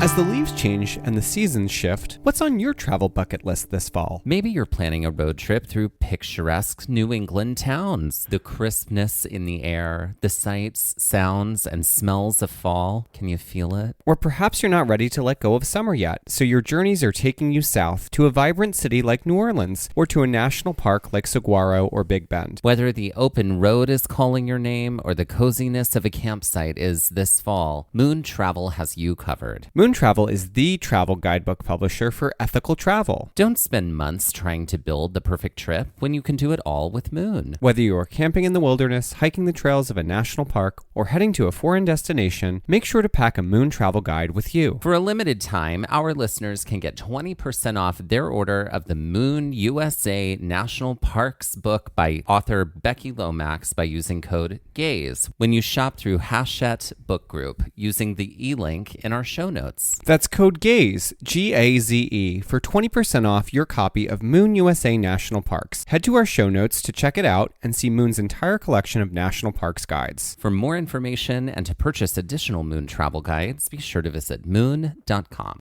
As the leaves change and the seasons shift, what's on your travel bucket list this fall? Maybe you're planning a road trip through picturesque New England towns. The crispness in the air, the sights, sounds, and smells of fall. Can you feel it? Or perhaps you're not ready to let go of summer yet, so your journeys are taking you south to a vibrant city like New Orleans, or to a national park like Saguaro or Big Bend. Whether the open road is calling your name or the coziness of a campsite is this fall, Moon Travel has you covered. Moon Travel is the travel guidebook publisher for ethical travel. Don't spend months trying to build the perfect trip when you can do it all with Moon. Whether you're camping in the wilderness, hiking the trails of a national park, or heading to a foreign destination, make sure to pack a Moon Travel guide with you. For a limited time, our listeners can get 20% off their order of the Moon USA National Parks book by author Becky Lomax by using code GAZE when you shop through Hachette Book Group using the e-link in our show notes. That's code GAZE, G-A-Z-E, for 20% off your copy of Moon USA National Parks. Head to our show notes to check it out and see Moon's entire collection of national parks guides. For more information and to purchase additional Moon travel guides, be sure to visit moon.com.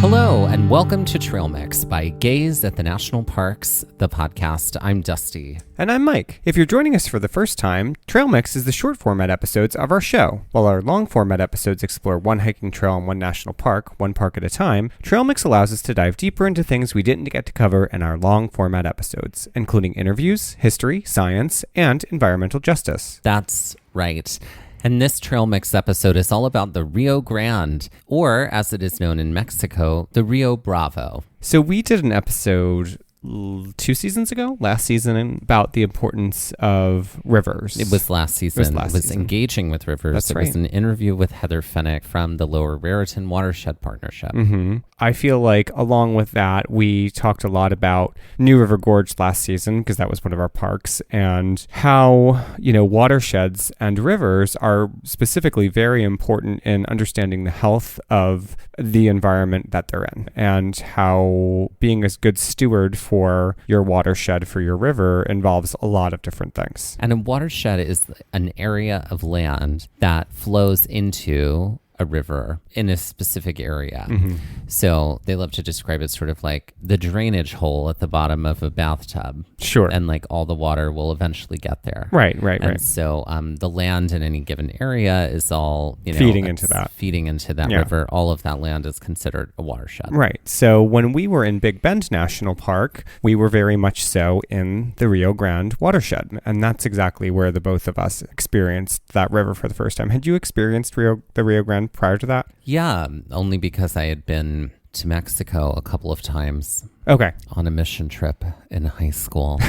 Hello, and welcome to Trail Mix by Gaze at the National Parks, the podcast. I'm Dusty. And I'm Mike. If you're joining us for the first time, Trail Mix is the short format episodes of our show. While our long format episodes explore one hiking trail in one national park, one park at a time, Trail Mix allows us to dive deeper into things we didn't get to cover in our long format episodes, including interviews, history, science, and environmental justice. That's right. And this Trail Mix episode is all about the Rio Grande, or as it is known in Mexico, the Rio Bravo. So we did an episode 2 seasons ago, last season, about the importance of rivers. It was last season. It was engaging with rivers. That's right. It was an interview with Heather Fennick from the Lower Raritan Watershed Partnership. Mm-hmm. I feel like along with that, we talked a lot about New River Gorge last season, because that was one of our parks, and how, watersheds and rivers are specifically very important in understanding the health of the environment that they're in, and how being a good steward for your watershed, for your river, involves a lot of different things. And a watershed is an area of land that flows into a river in a specific area. Mm-hmm. So they love to describe it sort of like the drainage hole at the bottom of a bathtub. Sure. And like all the water will eventually get there. Right. And so the land in any given area is all, feeding into that river. All of that land is considered a watershed. Right. So when we were in Big Bend National Park, we were very much so in the Rio Grande watershed. And that's exactly where the both of us experienced that river for the first time. Had you experienced the Rio Grande prior to that? Yeah, only because I had been to Mexico a couple of times. Okay. On a mission trip in high school.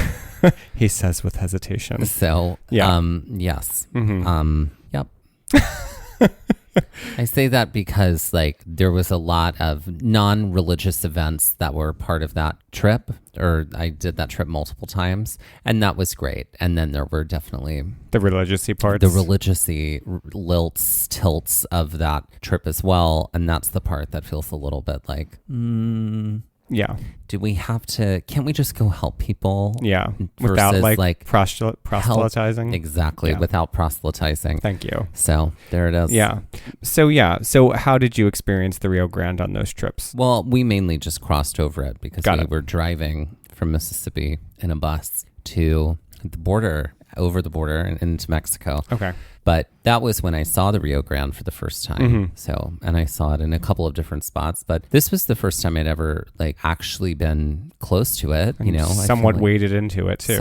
He says with hesitation. So, yeah. Yes. Mm-hmm. Yep. I say that because there was a lot of non-religious events that were part of that trip, or I did that trip multiple times, and that was great. And then there were definitely the religious-y parts. The religious-y tilts of that trip as well. And that's the part that feels a little bit like, yeah. Can't we just go help people? Yeah. Without proselytizing. Exactly. Yeah. Without proselytizing. Thank you. So there it is. Yeah. So how did you experience the Rio Grande on those trips? Well, we mainly just crossed over it because we were driving from Mississippi in a bus to the border, over the border and into Mexico. Okay. But that was when I saw the Rio Grande for the first time. Mm-hmm. So, and I saw it in a couple of different spots, but this was the first time I'd ever actually been close to it. Somewhat waded into it too.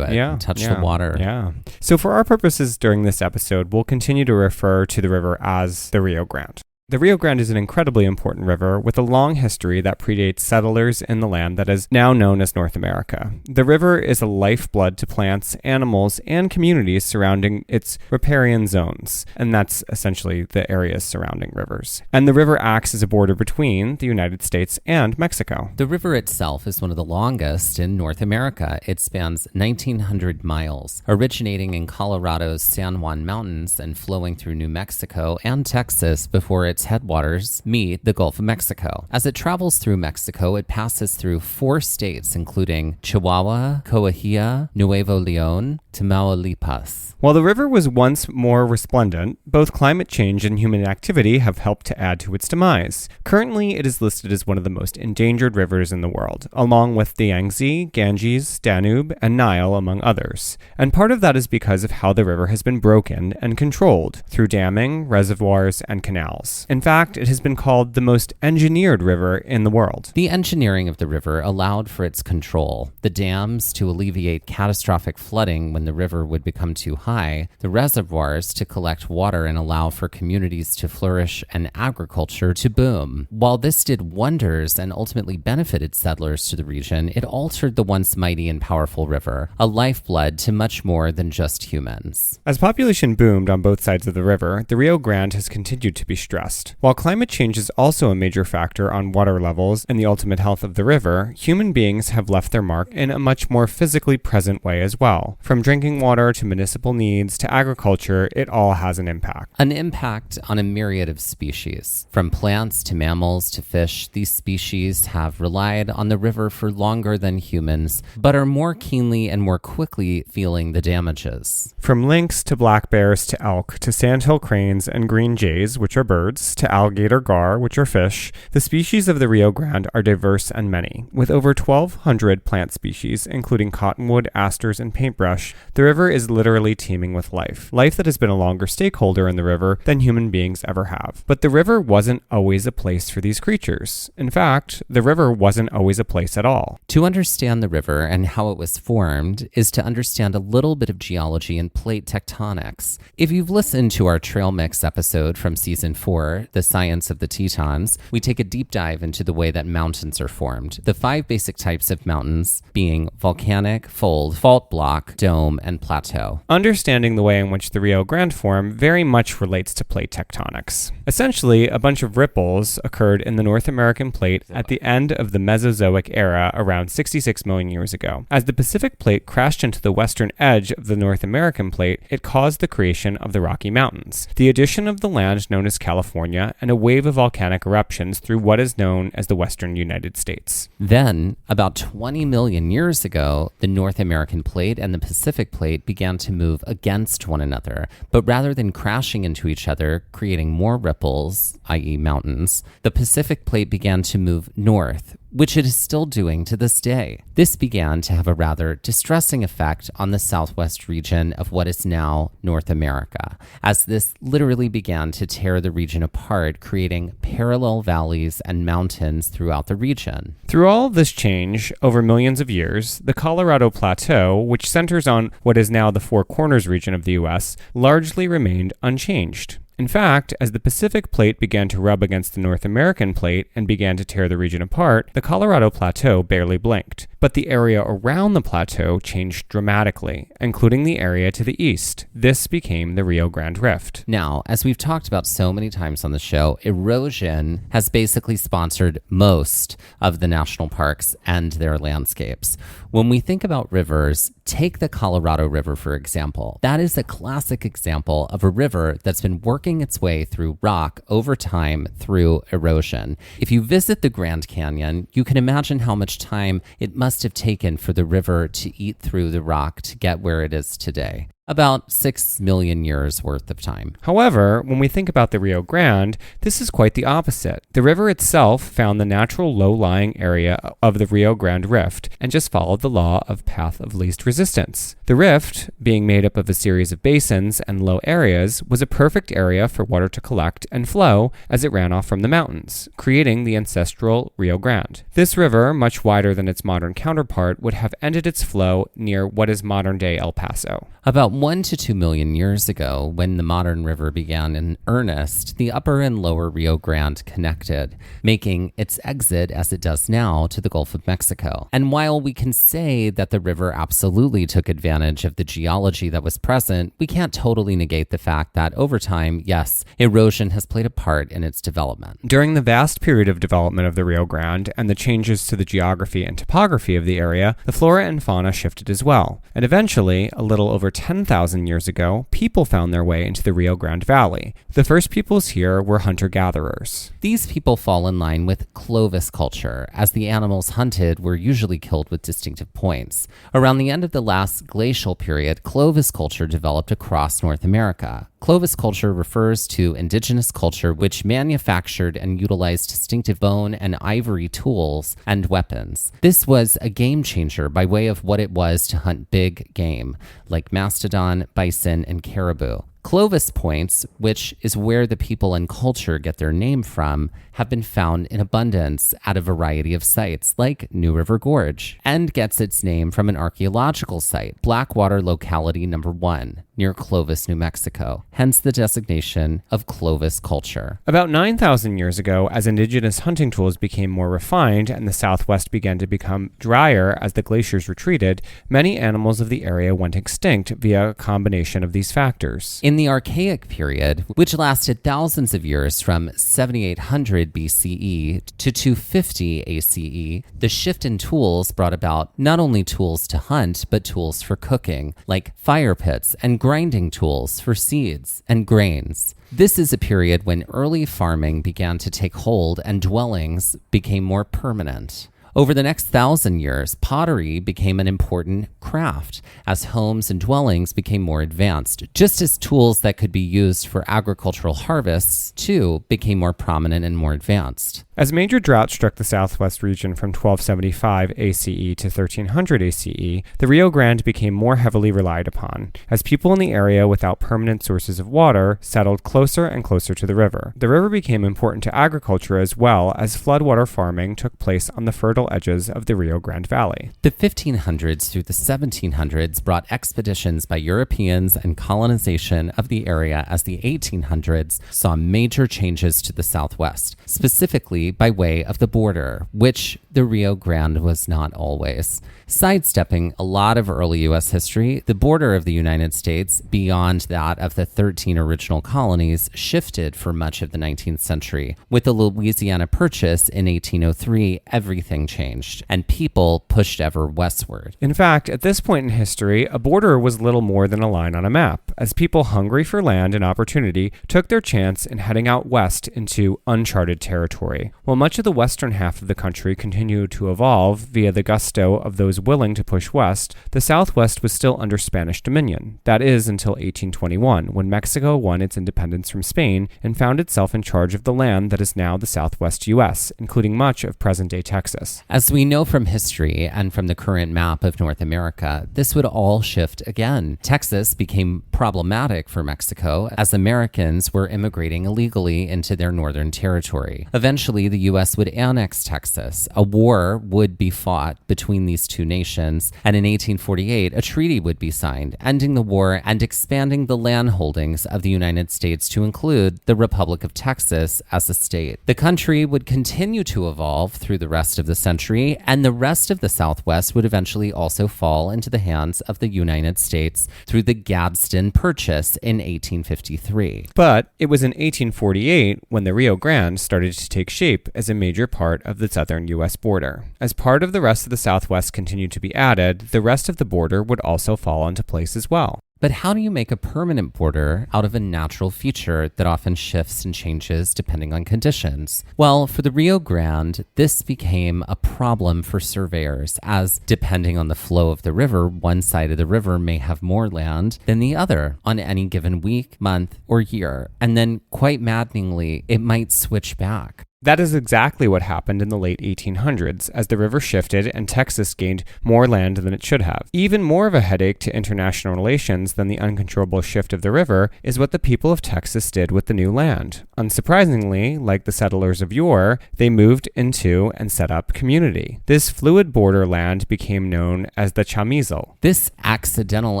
Yeah. Touched the water. Yeah. So for our purposes during this episode, we'll continue to refer to the river as the Rio Grande. The Rio Grande is an incredibly important river with a long history that predates settlers in the land that is now known as North America. The river is a lifeblood to plants, animals, and communities surrounding its riparian zones, and that's essentially the areas surrounding rivers. And the river acts as a border between the United States and Mexico. The river itself is one of the longest in North America. It spans 1,900 miles, originating in Colorado's San Juan Mountains and flowing through New Mexico and Texas before its headwaters meet the Gulf of Mexico. As it travels through Mexico, it passes through 4 states, including Chihuahua, Coahuila, Nuevo León, Tamaulipas. While the river was once more resplendent, both climate change and human activity have helped to add to its demise. Currently, it is listed as one of the most endangered rivers in the world, along with the Yangtze, Ganges, Danube, and Nile, among others. And part of that is because of how the river has been broken and controlled through damming, reservoirs, and canals. In fact, it has been called the most engineered river in the world. The engineering of the river allowed for its control. The dams to alleviate catastrophic flooding when the river would become too high, the reservoirs to collect water and allow for communities to flourish and agriculture to boom. While this did wonders and ultimately benefited settlers to the region, it altered the once mighty and powerful river, a lifeblood to much more than just humans. As population boomed on both sides of the river, the Rio Grande has continued to be stressed. While climate change is also a major factor on water levels and the ultimate health of the river, human beings have left their mark in a much more physically present way as well. From drinking water to municipal needs to agriculture, it all has an impact. An impact on a myriad of species. From plants to mammals to fish, these species have relied on the river for longer than humans, but are more keenly and more quickly feeling the damages. From lynx to black bears to elk to sandhill cranes and green jays, which are birds, to alligator gar, which are fish, the species of the Rio Grande are diverse and many. With over 1,200 plant species, including cottonwood, asters, and paintbrush, the river is literally teeming with life that has been a longer stakeholder in the river than human beings ever have. But the river wasn't always a place for these creatures. In fact, the river wasn't always a place at all. To understand the river and how it was formed is to understand a little bit of geology and plate tectonics. If you've listened to our Trail Mix episode from season 4, The Science of the Tetons, we take a deep dive into the way that mountains are formed. The 5 basic types of mountains being volcanic, fold, fault block, dome, and plateau. Understanding the way in which the Rio Grande formed very much relates to plate tectonics. Essentially, a bunch of ripples occurred in the North American plate at the end of the Mesozoic era around 66 million years ago. As the Pacific plate crashed into the western edge of the North American plate, it caused the creation of the Rocky Mountains, the addition of the land known as California, and a wave of volcanic eruptions through what is known as the western United States. Then, about 20 million years ago, the North American plate and the Pacific plate began to move against one another, but rather than crashing into each other, creating more ripples, i.e. mountains, the Pacific plate began to move north, which it is still doing to this day. This began to have a rather distressing effect on the southwest region of what is now North America, as this literally began to tear the region apart, creating parallel valleys and mountains throughout the region. Through all of this change, over millions of years, the Colorado Plateau, which centers on what is now the Four Corners region of the U.S., largely remained unchanged. In fact, as the Pacific plate began to rub against the North American plate and began to tear the region apart, the Colorado Plateau barely blinked. But the area around the plateau changed dramatically, including the area to the east. This became the Rio Grande Rift. Now, as we've talked about so many times on the show, erosion has basically sponsored most of the national parks and their landscapes. When we think about rivers, take the Colorado River, for example. That is a classic example of a river that's been working its way through rock over time through erosion. If you visit the Grand Canyon, you can imagine how much time it must have taken for the river to eat through the rock to get where it is today. About 6 million years worth of time. However, when we think about the Rio Grande, this is quite the opposite. The river itself found the natural low-lying area of the Rio Grande Rift and just followed the law of path of least resistance. The rift, being made up of a series of basins and low areas, was a perfect area for water to collect and flow as it ran off from the mountains, creating the ancestral Rio Grande. This river, much wider than its modern counterpart, would have ended its flow near what is modern-day El Paso. About 1 to 2 million years ago, when the modern river began in earnest, the upper and lower Rio Grande connected, making its exit, as it does now, to the Gulf of Mexico. And while we can say that the river absolutely took advantage of the geology that was present, we can't totally negate the fact that over time, yes, erosion has played a part in its development. During the vast period of development of the Rio Grande and the changes to the geography and topography of the area, the flora and fauna shifted as well. And eventually, a little over 10 10,000 years ago, people found their way into the Rio Grande Valley. The first peoples here were hunter-gatherers. These people fall in line with Clovis culture, as the animals hunted were usually killed with distinctive points. Around the end of the last glacial period, Clovis culture developed across North America. Clovis culture refers to indigenous culture which manufactured and utilized distinctive bone and ivory tools and weapons. This was a game changer by way of what it was to hunt big game, like mastodon, bison, and caribou. Clovis points, which is where the people and culture get their name from, have been found in abundance at a variety of sites, like New River Gorge, and gets its name from an archaeological site, Blackwater Locality No. 1, near Clovis, New Mexico, hence the designation of Clovis culture. About 9,000 years ago, as indigenous hunting tools became more refined and the Southwest began to become drier as the glaciers retreated, many animals of the area went extinct via a combination of these factors. In the Archaic period, which lasted thousands of years from 7800 BCE to 250 ACE, the shift in tools brought about not only tools to hunt, but tools for cooking, like fire pits and grinding tools for seeds and grains. This is a period when early farming began to take hold and dwellings became more permanent. Over the next 1,000 years, pottery became an important craft as homes and dwellings became more advanced, just as tools that could be used for agricultural harvests, too, became more prominent and more advanced. As major drought struck the Southwest region from 1275 ACE to 1300 ACE, the Rio Grande became more heavily relied upon, as people in the area without permanent sources of water settled closer and closer to the river. The river became important to agriculture as well as floodwater farming took place on the fertile edges of the Rio Grande Valley. The 1500s through the 1700s brought expeditions by Europeans and colonization of the area, as the 1800s saw major changes to the Southwest, specifically by way of the border, which the Rio Grande was not always. Sidestepping a lot of early U.S. history, the border of the United States, beyond that of the 13 original colonies, shifted for much of the 19th century. With the Louisiana Purchase in 1803, everything changed, and people pushed ever westward. In fact, at this point in history, a border was little more than a line on a map, as people hungry for land and opportunity took their chance in heading out west into uncharted territory. While much of the western half of the country continued to evolve via the gusto of those willing to push west, the Southwest was still under Spanish dominion. That is, until 1821, when Mexico won its independence from Spain and found itself in charge of the land that is now the Southwest U.S., including much of present-day Texas. As we know from history and from the current map of North America, this would all shift again. Texas became problematic for Mexico as Americans were immigrating illegally into their northern territory. Eventually, the U.S. would annex Texas. A war would be fought between these two nations, and in 1848, a treaty would be signed, ending the war and expanding the land holdings of the United States to include the Republic of Texas as a state. The country would continue to evolve through the rest of the century, and the rest of the Southwest would eventually also fall into the hands of the United States through the Gadsden Purchase in 1853. But it was in 1848 when the Rio Grande started to take shape as a major part of the southern U.S. border. As part of the rest of the Southwest continued to be added, the rest of the border would also fall into place as well. But how do you make a permanent border out of a natural feature that often shifts and changes depending on conditions? Well, for the Rio Grande, this became a problem for surveyors, as depending on the flow of the river, one side of the river may have more land than the other on any given week, month, or year. And then, quite maddeningly, it might switch back. That is exactly what happened in the late 1800s as the river shifted and Texas gained more land than it should have. Even more of a headache to international relations than the uncontrollable shift of the river is what the people of Texas did with the new land. Unsurprisingly, like the settlers of yore, they moved into and set up community. This fluid borderland became known as the Chamizal. This accidental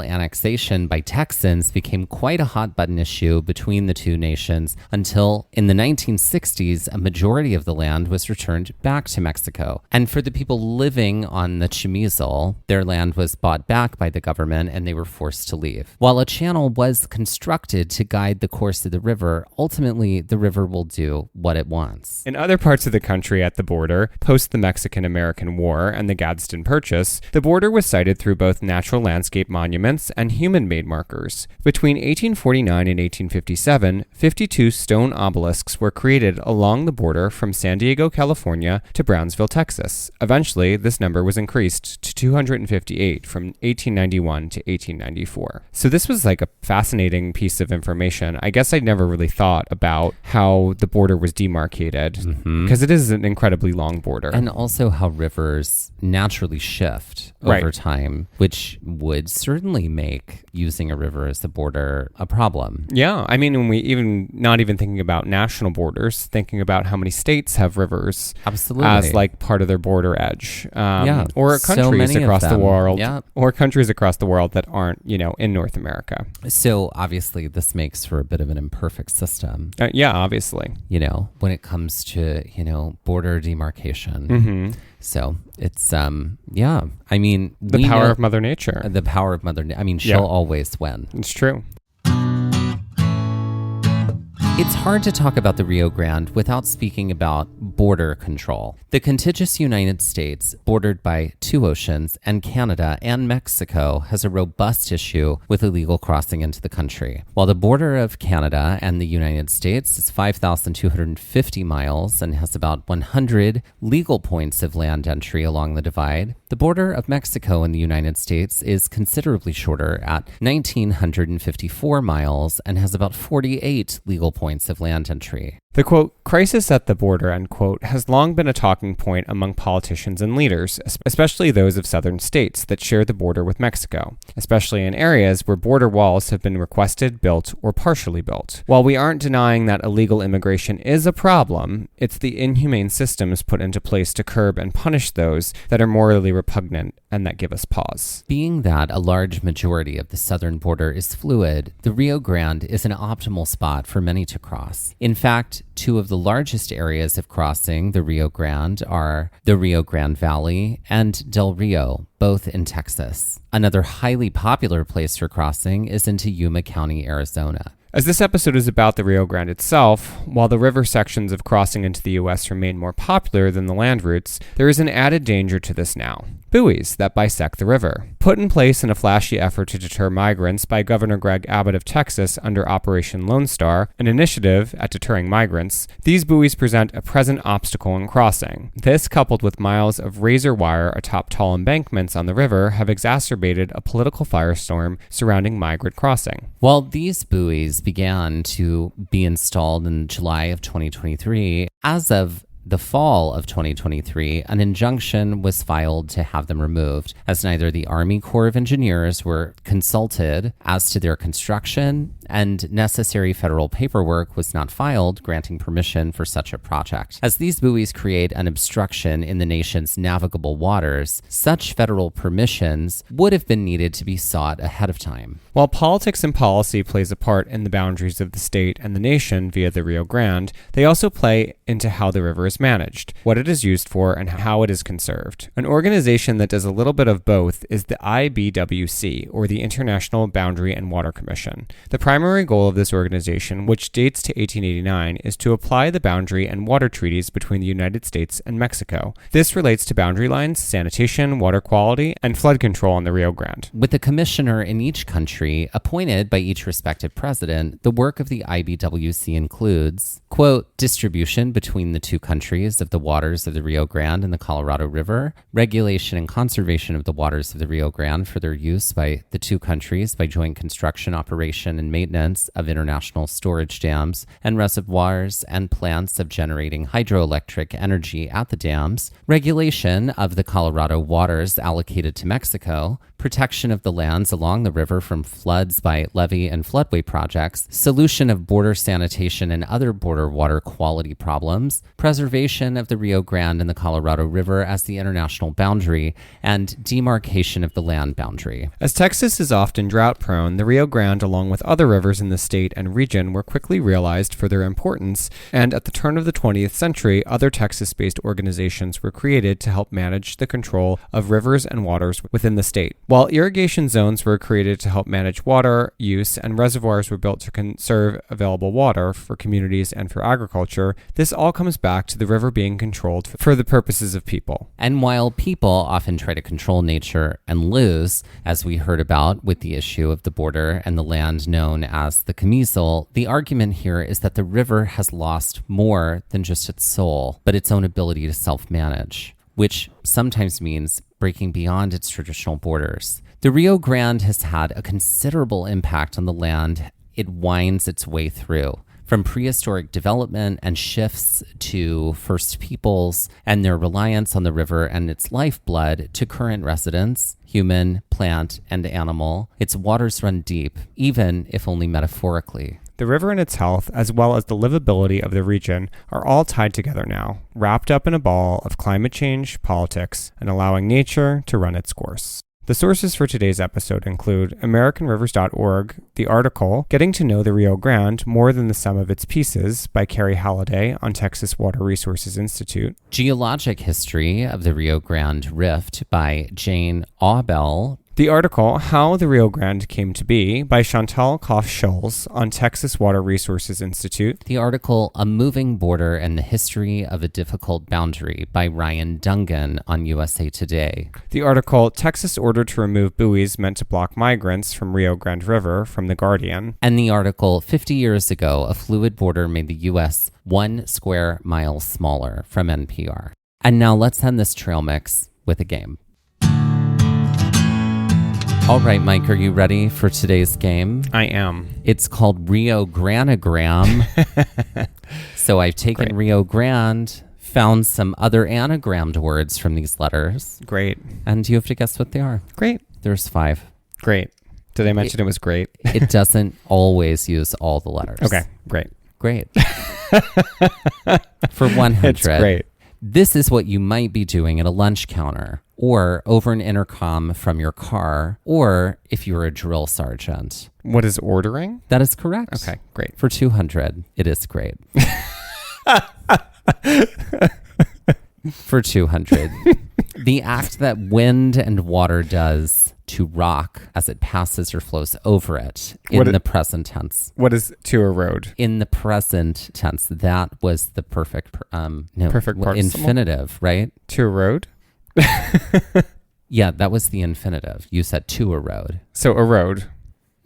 annexation by Texans became quite a hot-button issue between the two nations until, in the 1960s, a majority majority of the land was returned back to Mexico. And for the people living on the Chamizal, their land was bought back by the government and they were forced to leave. While a channel was constructed to guide the course of the river, ultimately the river will do what it wants. In other parts of the country at the border, post the Mexican-American War and the Gadsden Purchase, the border was sited through both natural landscape monuments and human-made markers. Between 1849 and 1857, 52 stone obelisks were created along the border from San Diego, California to Brownsville, Texas. Eventually, this number was increased to 258 from 1891 to 1894. So this was like a fascinating piece of information. I guess I'd never really thought about how the border was demarcated, because it is an incredibly long border. And also how rivers naturally shift over time, which would certainly make using a river as a border a problem. Yeah, I mean, when we even, not even thinking about national borders, thinking about how many states have rivers as like part of their border edge. Or countries across the world, or countries across the world that aren't, in North America. So obviously this makes for a bit of an imperfect system. Obviously. When it comes to, border demarcation. So it's, I mean, the power of Mother Nature. The power of Mother Nature. I mean, she'll always win. It's true. It's hard to talk about the Rio Grande without speaking about border control. The contiguous United States, bordered by two oceans, and Canada and Mexico, has a robust issue with illegal crossing into the country. While the border of Canada and the United States is 5,250 miles and has about 100 legal points of land entry along the divide, the border of Mexico and the United States is considerably shorter at 1,954 miles and has about 48 legal points of land entry. The, quote, crisis at the border, end quote, has long been a talking point among politicians and leaders, especially those of southern states that share the border with Mexico, especially in areas where border walls have been requested, built, or partially built. While we aren't denying that illegal immigration is a problem, it's the inhumane systems put into place to curb and punish those that are morally repugnant and that give us pause. Being that a large majority of the southern border is fluid, the Rio Grande is an optimal spot for many to cross. In fact, two of the largest areas of crossing the Rio Grande are the Rio Grande Valley and Del Rio, both in Texas. Another highly popular place for crossing is into Yuma County, Arizona. As this episode is about the Rio Grande itself, while the river sections of crossing into the U.S. remain more popular than the land routes, there is an added danger to this now. Buoys that bisect the river. Put in place in a flashy effort to deter migrants by Governor Greg Abbott of Texas under Operation Lone Star, an initiative at deterring migrants, these buoys present a present obstacle in crossing. This, coupled with miles of razor wire atop tall embankments on the river, have exacerbated a political firestorm surrounding migrant crossing. While these buoys began to be installed in July of 2023, as of the fall of 2023, an injunction was filed to have them removed, as neither the Army Corps of Engineers were consulted as to their construction and necessary federal paperwork was not filed granting permission for such a project. As these buoys create an obstruction in the nation's navigable waters, such federal permissions would have been needed to be sought ahead of time. While politics and policy plays a part in the boundaries of the state and the nation via the Rio Grande, they also play into how the river is managed, what it is used for, and how it is conserved. An organization that does a little bit of both is the IBWC, or the International Boundary and Water Commission. The primary goal of this organization, which dates to 1889, is to apply the boundary and water treaties between the United States and Mexico. This relates to boundary lines, sanitation, water quality, and flood control on the Rio Grande. With a commissioner in each country appointed by each respective president, the work of the IBWC includes, quote, distribution between the two countries of the waters of the Rio Grande and the Colorado River, regulation and conservation of the waters of the Rio Grande for their use by the two countries by joint construction, operation, and maintenance of international storage dams and reservoirs and plants of generating hydroelectric energy at the dams, regulation of the Colorado waters allocated to Mexico, protection of the lands along the river from floods by levee and floodway projects, solution of border sanitation and other border water quality problems, preservation of the Rio Grande and the Colorado River as the international boundary, and demarcation of the land boundary. As Texas is often drought-prone, the Rio Grande, along with other rivers in the state and region were quickly realized for their importance, and at the turn of the 20th century, other Texas-based organizations were created to help manage the control of rivers and waters within the state. While irrigation zones were created to help manage water use and reservoirs were built to conserve available water for communities and for agriculture, this all comes back to the river being controlled for the purposes of people. And while people often try to control nature and lose, as we heard about with the issue of the border and the land known as the Camisole, the argument here is that the river has lost more than just its soul, but its own ability to self-manage, which sometimes means breaking beyond its traditional borders. The Rio Grande has had a considerable impact on the land it winds its way through, from prehistoric development and shifts to First Peoples and their reliance on the river and its lifeblood to current residents, human, plant, and animal. Its waters run deep, even if only metaphorically. The river and its health, as well as the livability of the region, are all tied together now, wrapped up in a ball of climate change, politics, and allowing nature to run its course. The sources for today's episode include AmericanRivers.org, the article Getting to Know the Rio Grande More Than the Sum of Its Pieces by Carrie Halliday on Texas Water Resources Institute, Geologic History of the Rio Grande Rift by Jane Aubel, the article How the Rio Grande Came to Be by Chantal Koff-Schulz on Texas Water Resources Institute, the article A Moving Border and the History of a Difficult Boundary by Ryan Dungan on USA Today, the article Texas Ordered to Remove Buoys Meant to Block Migrants from Rio Grande River from The Guardian, and the article 50 Years Ago, A Fluid Border Made the U.S. 1 square mile smaller from NPR. And now let's end this trail mix with a game. All right, Mike, are you ready for today's game? I am. It's called Rio Granagram. So I've taken Great. Rio Grande, found some other anagrammed words from these letters. Great. And you have to guess what they are. Great. There's 5. Great. Did I mention it was great? It doesn't always use all the letters. Okay, great. Great. For 100. It's great. This is what you might be doing at a lunch counter, or over an intercom from your car, or if you're a drill sergeant. What is ordering? That is correct. Okay, great. For 200, it is great. For 200, the act that wind and water does to rock as it passes or flows over it in the present tense. What is to erode? In the present tense, that was the perfect participle? infinitive, right? To erode? Yeah, that was the infinitive. You said to erode. So erode.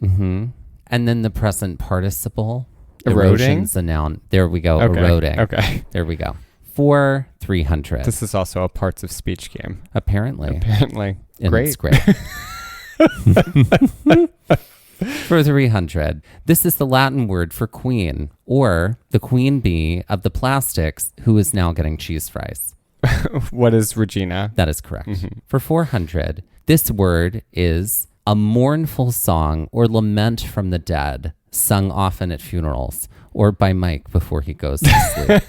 Mm-hmm. And then the present participle. Eroding? Erosion's a noun. There we go. Okay. Eroding. Okay. There we go. For 300. This is also a parts of speech game. Apparently. And Great. It's great. For 300, this is the Latin word for queen, or the queen bee of the plastics who is now getting cheese fries. What is Regina? That is correct. Mm-hmm. For 400, this word is a mournful song or lament from the dead, sung often at funerals or by Mike before he goes to sleep.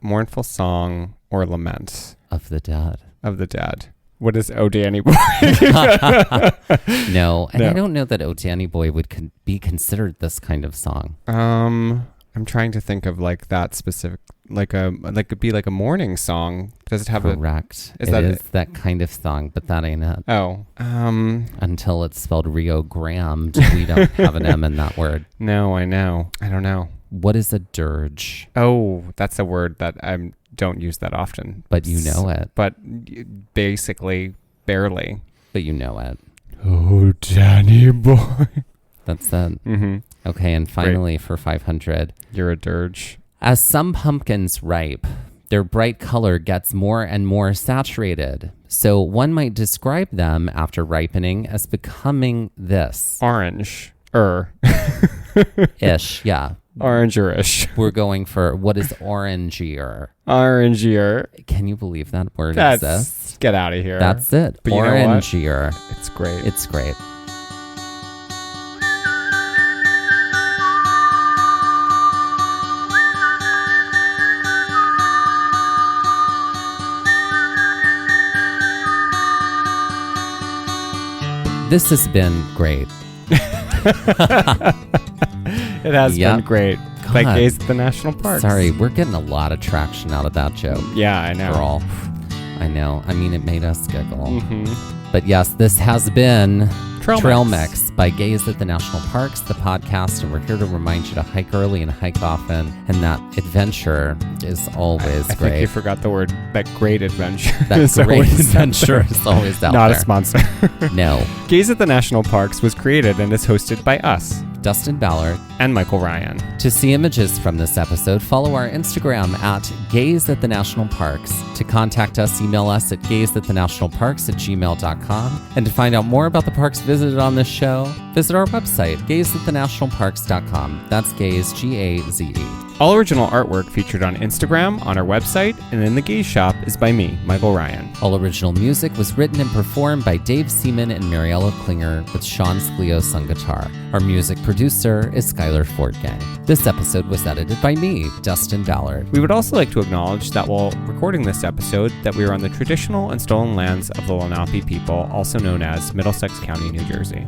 Mournful song or lament. Of the dead. Of the dead. What is Oh Danny Boy? No, and I don't know that Oh Danny Boy would be considered this kind of song. I'm trying to think of like that specific, it'd be like a morning song. Does it have Correct. Is that kind of song, but that ain't it. Oh. Until it's spelled Rio Grande, we don't have an M in that word. No, I know. I don't know. What is a dirge? Oh, that's a word that I don't use that often. But you know it. But basically, barely. But you know it. Oh, Danny Boy. That's it. Mm-hmm. Okay, and finally for 500. You're a dirge. As some pumpkins ripe, their bright color gets more and more saturated. So one might describe them after ripening as becoming this. Orange. Ish, yeah. Orange-ish. We're going for what is orangier. Orangier. Can you believe that word exists? Get out of here. That's it. But Orangier. You know what? It's great. It's great. This has been great. It has been great. Like God. Gays at the National Parks. Sorry, we're getting a lot of traction out of that joke. Yeah, I know. Girl. I know. I mean, it made us giggle. Mm-hmm. But yes, this has been Trail Mix by Gays at the National Parks, the podcast, and we're here to remind you to hike early and hike often, and that adventure is always I great. think you forgot the word, that great adventure. That great adventure is always out Not there. a sponsor. No. Gays at the National Parks was created and is hosted by us, Dustin Ballard. and Michael Ryan. To see images from this episode, follow our Instagram at Gays at the National Parks. To contact us, email us at gaysatthenationalparks@gmail.com. And to find out more about the parks visited on this show, visit our website, gaysatthenationalparks.com. That's gays, G-A-Z-E. All original artwork featured on Instagram, on our website, and in the Gays Shop is by me, Michael Ryan. All original music was written and performed by Dave Seaman and Mariella Klinger with Sean Sklios on guitar. Our music producer is Skyler Fortgang. This episode was edited by me, Dustin Ballard. We would also like to acknowledge that while recording this episode, that we are on the traditional and stolen lands of the Lenape people, also known as Middlesex County, New Jersey.